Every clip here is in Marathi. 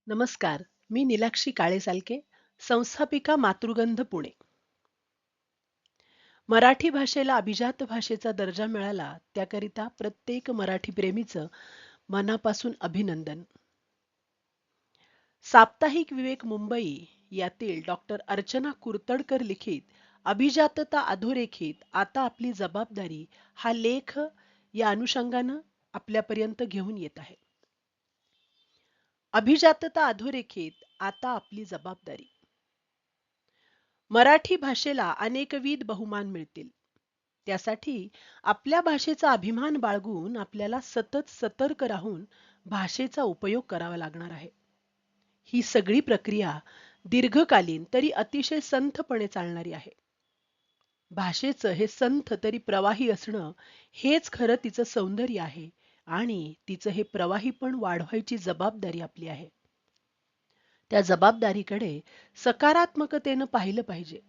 नमस्कार. मी नीलाक्षी काळे-सालके, संस्थापिका मातृगंध पुणे. मराठी भाषेला अभिजात भाषेचा दर्जा मिळाला त्याकरिता प्रत्येक मराठी प्रेमीचं मनापासून अभिनंदन. साप्ताहिक विवेक मुंबई यातील डॉक्टर अर्चना कुर्तडकर लिखित अभिजातता अधोरेखित आता आपली जबाबदारी हा लेख या अनुषंगानं आपल्यापर्यंत घेऊन येत आहे. अभिजातता अधोरेखित आता आपली जबाबदारी. मराठी भाषेला अनेकविध बहुमान मिळतील. त्यासाठी आपल्या भाषेचा अभिमान बाळगून आपल्याला सतत सतर्क राहून भाषेचा उपयोग करावा लागणार आहे. ही सगळी प्रक्रिया दीर्घकालीन तरी अतिशय संथपणे चालणारी आहे. भाषेचं हे संथ तरी प्रवाही असणं हेच खरं तिचं सौंदर्य आहे आणि तिचं हे प्रवाही पण वाढवायची जबाबदारी आपली आहे. त्या जबाबदारीकडे सकारात्मकतेनं पाहिलं पाहिजे.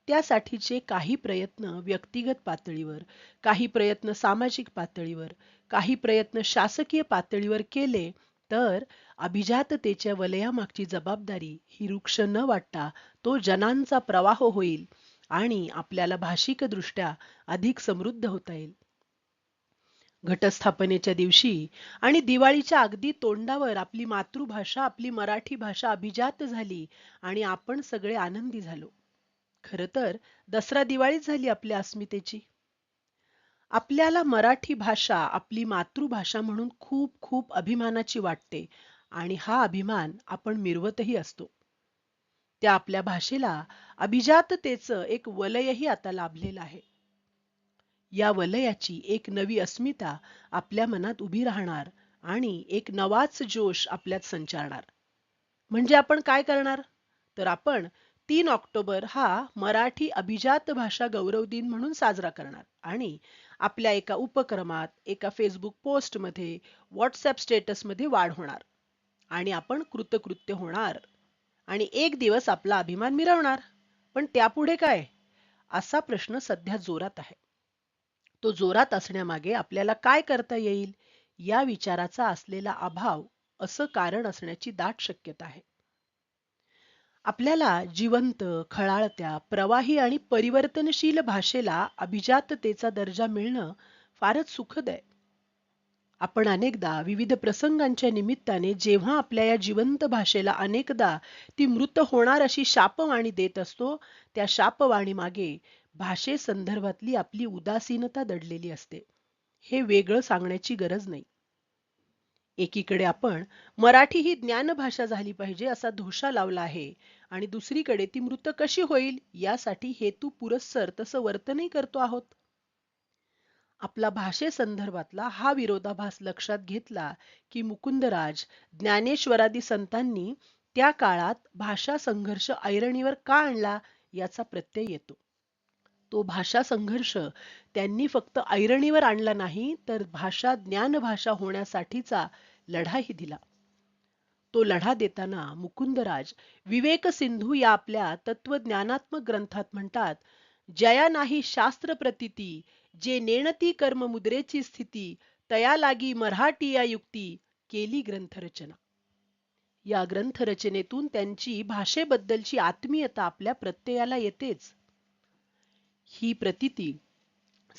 त्यासाठीचे काही प्रयत्न व्यक्तिगत पातळीवर, काही प्रयत्न सामाजिक पातळीवर, काही प्रयत्न शासकीय पातळीवर केले तर अभिजाततेच्या वलयामागची जबाबदारी ही वृक्ष न वाटता तो जनांचा प्रवाह होईल आणि आपल्याला भाषिकदृष्ट्या अधिक समृद्ध होता येईल. घटस्थापनेच्या दिवशी आणि दिवाळीच्या अगदी तोंडावर आपली मातृभाषा, आपली मराठी भाषा अभिजात झाली आणि आपण सगळे आनंदी झालो. खरं तर दसरा दिवाळीच झाली आपल्या अस्मितेची. आपल्याला मराठी भाषा आपली मातृभाषा म्हणून खूप खूप अभिमानाची वाटते आणि हा अभिमान आपण मिरवतही असतो. त्या आपल्या भाषेला अभिजाततेचं एक वलयही आता लाभलेलं आहे. या वलयाची एक नवी अस्मिता आपल्या मनात उभी राहणार आणि एक नवाच जोश आपल्यात संचारणार. म्हणजे आपण काय करणार? तर आपण 3 ऑक्टोबर हा मराठी अभिजात भाषा गौरव दिन म्हणून साजरा करणार आणि आपल्या एका उपक्रमात, एका फेसबुक पोस्टमध्ये, व्हॉट्सॲप स्टेटसमध्ये वाढ होणार आणि आपण कृतकृत्य होणार आणि एक दिवस आपला अभिमान मिरवणार. पण त्यापुढे काय? असा प्रश्न सध्या जोरात आहे. तो जोरात असण्यामागे आपल्याला काय करता येईल या विचाराचा असलेला अभाव असं कारण असण्याची दाट शक्यता आहे. आपल्याला जिवंत, खळाळत्या, प्रवाही आणि परिवर्तनशील भाषेला अभिजाततेचा दर्जा मिळणं फारच सुखद आहे. आपण अनेकदा विविध प्रसंगांच्या निमित्ताने जेव्हा आपल्या या जिवंत भाषेला अनेकदा ती मृत होणार अशी शापवाणी देत असतो, त्या शापवाणी मागे भाषेसंदर्भातली आपली उदासीनता दडलेली असते. हे वेगळं सांगण्याची गरज नाही. एकीकडे आपण मराठी ही ज्ञानभाषा झाली पाहिजे असा धोशा लावला आहे आणि दुसरीकडे ती मृत कशी होईल यासाठी हेतू पुरस्सर तसं वर्तनही करतो आहोत. आपला भाषेसंदर्भातला हा विरोधाभास लक्षात घेतला की मुकुंदराज, ज्ञानेश्वरादी संतांनी त्या काळात भाषा संघर्ष ऐरणीवर का आणला याचा प्रत्यय येतो. तो भाषा संघर्ष त्यांनी फक्त ऐरणीवर आणला नाही तर भाषा ज्ञानभाषा होण्यासाठीचा लढाही दिला. तो लढा देताना मुकुंदराज विवेक सिंधू या आपल्या तत्वज्ञानात्मक ग्रंथात म्हणतात, जया नाही शास्त्र प्रतीती, जे नेणती कर्म मुद्रेची स्थिती, तया लागी मराठी या युक्ती, केली ग्रंथरचना. या ग्रंथरचनेतून त्यांची भाषेबद्दलची आत्मीयता आपल्या प्रत्ययाला येतेच. ही प्रतीती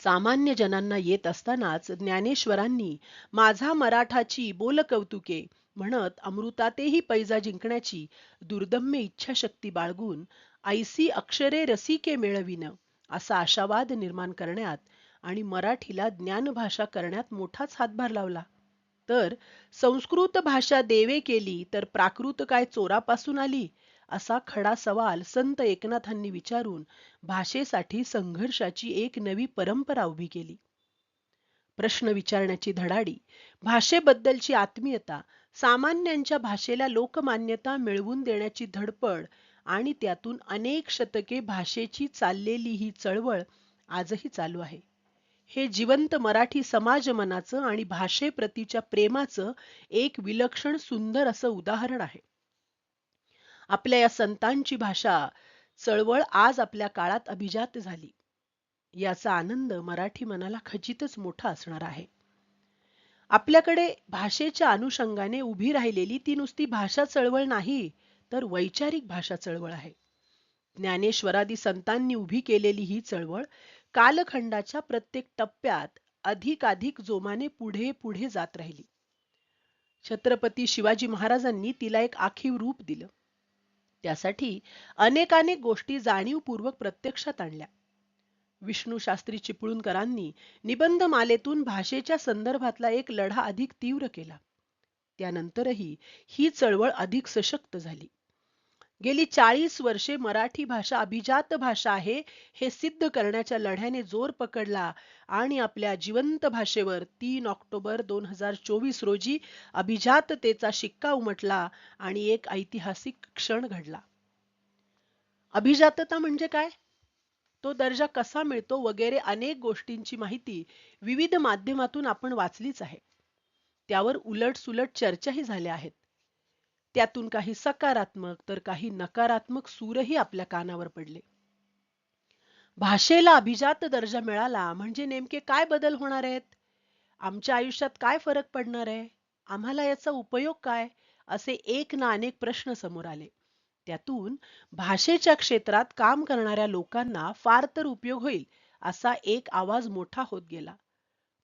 सामान्य जनांना येत असतानाच ज्ञानेश्वरांनी माझा मराठाची बोल कौतुके म्हणत अमृतातेही पैजा जिंकण्याची दुर्दम्य इच्छाशक्ती बाळगून ऐसी अक्षरे रसिके मेळविन असा आशावाद निर्माण करण्यात आणि मराठीला ज्ञानभाषा करण्यात मोठाच हातभार लावला. तर संस्कृत भाषा देवे केली तर प्राकृत काय चोरापासून आली असा खडा सवाल संत एकनाथांनी विचारून भाषेसाठी संघर्षाची एक नवी परंपरा उभी केली. प्रश्न विचारण्याची धडाडी, भाषेबद्दलची आत्मीयता, सामान्यांच्या भाषेला लोकमान्यता मिळवून देण्याची धडपड आणि त्यातून अनेक शतके भाषेची चाललेली ही चळवळ आजही चालू आहे. हे जिवंत मराठी समाज मनाचं आणि भाषेप्रतीच्या प्रेमाचं एक विलक्षण सुंदर असं उदाहरण आहे. आपल्या या संतांची भाषा चळवळ आज आपल्या काळात अभिजात झाली. याचा आनंद मराठी मनाला खचितच मोठा असणार आहे. आपल्याकडे भाषेच्या अनुषंगाने उभी राहिलेली ती नुसती भाषा चळवळ नाही, तर वैचारिक भाषा चळवळ आहे. ज्ञानेश्वरादी संतांनी उभी केलेली ही चळवळ कालखंडाच्या प्रत्येक टप्प्यात अधिकाधिक जोमाने पुढे पुढे जात राहिली. छत्रपती शिवाजी महाराजांनी तिला एक आखीव रूप दिलं. त्यासाठी अनेकानेक गोष्टी जाणीवपूर्वक प्रत्यक्षात आणल्या. विष्णू शास्त्री चिपळूणकरांनी निबंधमालेतून भाषेच्या संदर्भातला एक लढा अधिक तीव्र केला. त्यानंतरही ही चळवळ अधिक सशक्त झाली. गेली 40 वर्षे मराठी भाषा अभिजात भाषा आहे हे सिद्ध करण्याच्या लढ्याने जोर पकडला आणि आपल्या जिवंत भाषेवर 3 ऑक्टोबर 2024 रोजी अभिजाततेचा शिक्का उमटला आणि एक ऐतिहासिक क्षण घडला. अभिजातता म्हणजे काय? तो दर्जा कसा मिळतो वगैरे अनेक गोष्टींची माहिती विविध माध्यमातून आपण वाचलीच आहे. त्यावर उलट-सुलट चर्चाही झाल्या आहेत. त्यातून काही सकारात्मक तर काही नकारात्मक सूरही आपल्या कानावर पडले. भाषेला अभिजात दर्जा मिळाला म्हणजे नेमके काय बदल होणार आहेत? आमच्या आयुष्यात काय फरक पडणार आहे? आम्हाला याचा उपयोग काय? असे एक ना अनेक प्रश्न समोर आले. त्यातून भाषेच्या क्षेत्रात काम करणाऱ्या लोकांना फार तर उपयोग होईल असा एक आवाज मोठा होत गेला.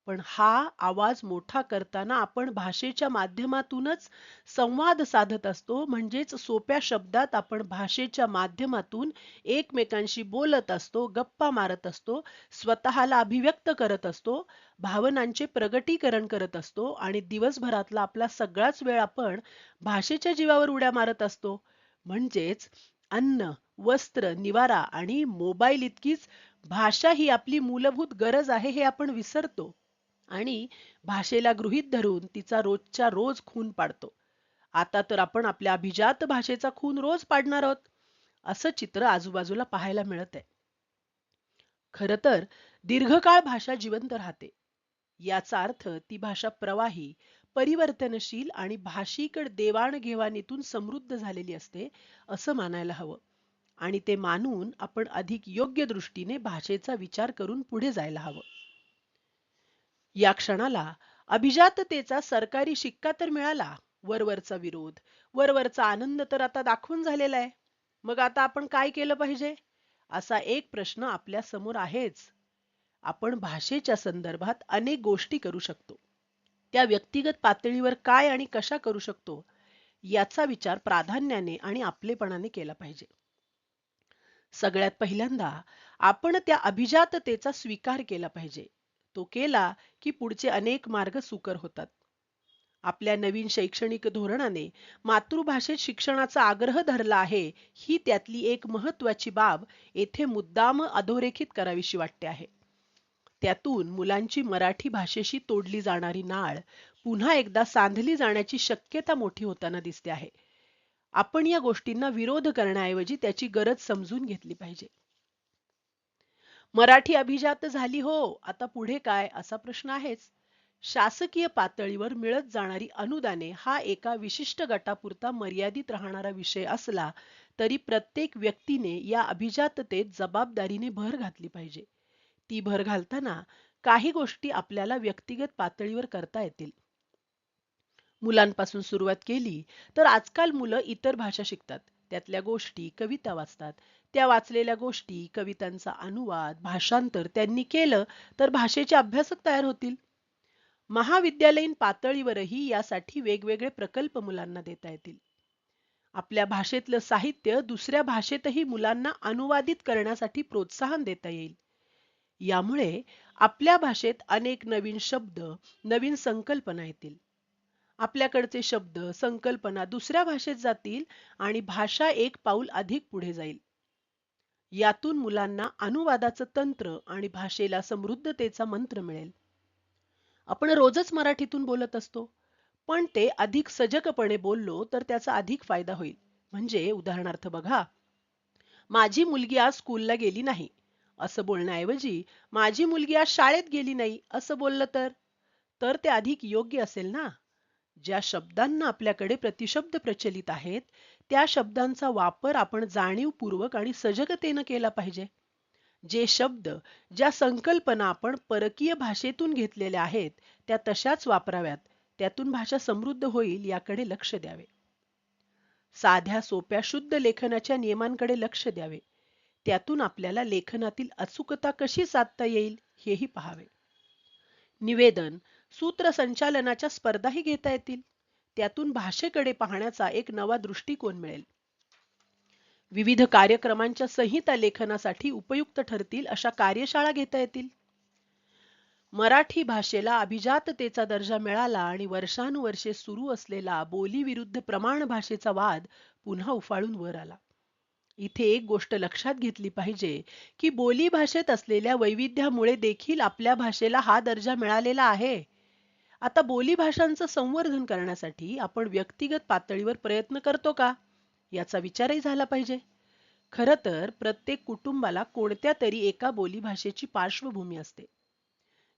पण हा आवाज मोठा करताना आपण भाषेच्या माध्यमातूनच संवाद साधत असतो, म्हणजेच सोप्या शब्दात आपण भाषेच्या माध्यमातून एकमेकांशी बोलत असतो, गप्पा मारत असतो, स्वतःला अभिव्यक्त करत असतो, भावनांचे प्रगटीकरण करत असतो आणि दिवसभरातला आपला सगळाच वेळ आपण भाषेच्या जीवावर उड्या मारत असतो. म्हणजेच अन्न, वस्त्र, निवारा आणि मोबाईल इतकीच भाषा ही आपली मूलभूत गरज आहे हे आपण विसरतो आणि भाषेला गृहीत धरून तिचा रोजच्या रोज खून पाडतो. आता तर आपण आपल्या अभिजात भाषेचा खून रोज पाडणार आहोत, असं चित्र आजूबाजूला पाहायला मिळत आहे. खरं तर दीर्घकाळ भाषा जिवंत राहते. याचा अर्थ ती भाषा प्रवाही, परिवर्तनशील आणि भाषिक देवाणघेवाणीतून समृद्ध झालेली असते असं मानायला हवं. आणि ते मानून आपण अधिक योग्य दृष्टीने भाषेचा विचार करून पुढे जायला हवं. या क्षणाला अभिजाततेचा सरकारी शिक्का तर मिळाला, वरवरचा विरोध, वरवरचा आनंद तर आता दाखवून झालेला आहे. मग आता आपण काय केलं पाहिजे? असा एक प्रश्न आपल्या समोर आहेच. आपण भाषेच्या संदर्भात अनेक गोष्टी करू शकतो. त्या व्यक्तिगत पातळीवर काय आणि कशा करू शकतो याचा विचार प्राधान्याने आणि आपलेपणाने केला पाहिजे. सगळ्यात पहिल्यांदा आपण त्या अभिजाततेचा स्वीकार केला पाहिजे. तो केला की पुढचे अनेक मार्ग सुकर होतात. आपल्या नवीन शैक्षणिक धोरणाने मातृभाषेत शिक्षणाचा आग्रह धरला आहे, ही त्यातली एक महत्वाची बाब येथे मुद्दाम अधोरेखित करावीशी वाटते आहे. त्यातून मुलांची मराठी भाषेशी तोडली जाणारी नाळ पुन्हा एकदा सांधली जाण्याची शक्यता मोठी होताना दिसते आहे. आपण या गोष्टींना विरोध करण्याऐवजी त्याची गरज समजून घेतली पाहिजे. मराठी अभिजात झाली हो, आता पुढे काय असा प्रश्न आहेच. शासकीय पातळीवर मिळत जाणारी अनुदाने हा एका विशिष्ट गटापुरता मर्यादित राहणारा विषय असला तरी प्रत्येक व्यक्तीने या अभिजाततेत जबाबदारीने भर घातली पाहिजे. ती भर घालताना काही गोष्टी आपल्याला व्यक्तिगत पातळीवर करता येतील. मुलांपासून सुरुवात केली तर आजकाल मुलं इतर भाषा शिकतात. त्यातल्या गोष्टी, कविता वाचतात. त्या वाचलेल्या गोष्टी, कवितांचा अनुवाद, भाषांतर त्यांनी केलं तर भाषेचे अभ्यासक तयार होतील. महाविद्यालयीन पातळीवरही यासाठी वेगवेगळे प्रकल्प मुलांना देता येतील. आपल्या भाषेतलं साहित्य दुसऱ्या भाषेतही मुलांना अनुवादित करण्यासाठी प्रोत्साहन देता येईल. यामुळे आपल्या भाषेत अनेक नवीन शब्द, नवीन संकल्पना येतील. आपल्याकडचे शब्द, संकल्पना दुसऱ्या भाषेत जातील आणि भाषा एक पाऊल अधिक पुढे जाईल. यातून मुलांना अनुवादाचं तंत्र आणि भाषेला समृद्धतेचा मंत्र मिळेल. आपण रोजच मराठीतून बोलत असतो, पण ते अधिक सजगपणे बोललो तर त्याचा अधिक फायदा होईल. म्हणजे उदाहरणार्थ बघा, माझी मुलगी आज स्कूलला गेली नाही असं बोलण्याऐवजी माझी मुलगी आज शाळेत गेली नाही असं बोललं तर ते अधिक योग्य असेल ना. ज्या शब्दांना आपल्याकडे प्रतिशब्द प्रचलित आहेत त्या शब्दांचा वापर आपण जाणीवपूर्वक आणि सजगतेनं केला पाहिजे. जे शब्द, ज्या संकल्पना आपण परकीय भाषेतून घेतलेल्या आहेत त्या तशाच वापराव्यात, त्यातून भाषा समृद्ध होईल याकडे लक्ष द्यावे. साध्या सोप्या शुद्ध लेखनाच्या नियमांकडे लक्ष द्यावे. त्यातून आपल्याला लेखनातील अचूकता कशी साधता येईल हेही पाहावे. निवेदन, सूत्रसंचालनाच्या स्पर्धाही घेता येतील. त्यातून भाषेकडे पाहण्याचा एक नवा दृष्टिकोन मिळेल. विविध कार्यक्रमांच्या संहिता लेखनासाठी उपयुक्त ठरतील अशा कार्यशाळा घेता येतील. मराठी भाषेला अभिजाततेचा दर्जा मिळाला आणि वर्षानुवर्षे सुरू असलेला बोली विरुद्ध प्रमाण भाषेचा वाद पुन्हा उफाळून वर आला. इथे एक गोष्ट लक्षात घेतली पाहिजे की बोली भाषेत असलेल्या वैविध्यामुळे देखील आपल्या भाषेला हा दर्जा मिळालेला आहे. आता बोली भाषांचं संवर्धन करण्यासाठी आपण व्यक्तिगत पातळीवर प्रयत्न करतो का, याचा विचारही झाला पाहिजे. खरं तर प्रत्येक कुटुंबाला कोणत्या तरी एका बोली भाषेची पार्श्वभूमी असते.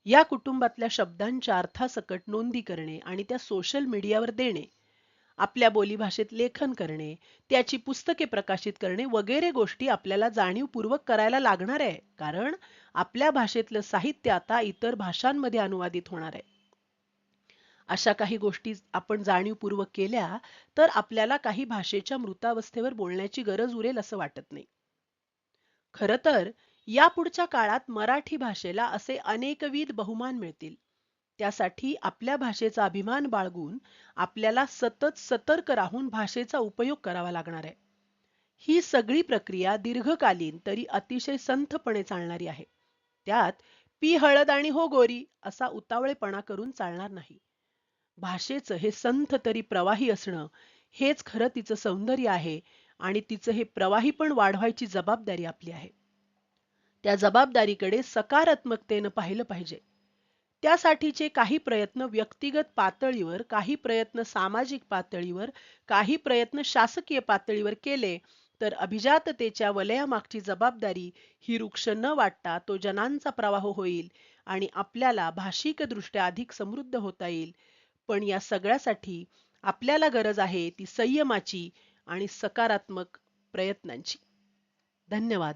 या कुटुंबातल्या शब्दांच्या अर्थासकट नोंदी करणे आणि त्या सोशल मीडियावर देणे, आपल्या बोलीभाषेत लेखन करणे, त्याची पुस्तके प्रकाशित करणे वगैरे गोष्टी आपल्याला जाणीवपूर्वक करायला लागणार आहे, कारण आपल्या भाषेतलं साहित्य आता इतर भाषांमध्ये अनुवादित होणार आहे. अशा काही गोष्टी आपण जाणीवपूर्वक केल्या तर आपल्याला काही भाषेच्या मृतावस्थेवर बोलण्याची गरज उरेल असं वाटत नाही. खरं तर यापुढच्या काळात मराठी भाषेला असे अनेकविध बहुमान मिळतील. त्यासाठी आपल्या भाषेचा अभिमान बाळगून आपल्याला सतत सतर्क राहून भाषेचा उपयोग करावा लागणार आहे. ही सगळी प्रक्रिया दीर्घकालीन तरी अतिशय संथपणे चालणारी आहे. त्यात पी हळद आणि हो गोरी असा उतावळेपणा करून चालणार नाही. भाषेचं हे संथ तरी प्रवाही असणं हेच खरं तिचं सौंदर्य आहे आणि तिचं हे प्रवाही पण वाढवायची जबाबदारी आपली आहे. त्या जबाबदारीकडे सकारात्मकतेनं पाहिलं पाहिजे. त्यासाठीचे काही प्रयत्न व्यक्तिगत पातळीवर, काही प्रयत्न सामाजिक पातळीवर, काही प्रयत्न शासकीय पातळीवर केले तर अभिजाततेच्या वलयामागची जबाबदारी ही वृक्ष न वाटता तो जनांचा प्रवाह होईल आणि आपल्याला भाषिकदृष्ट्या अधिक समृद्ध होता येईल. पण या सगळ्यासाठी आपल्याला गरज आहे ती संयमाची आणि सकारात्मक प्रयत्नांची. धन्यवाद.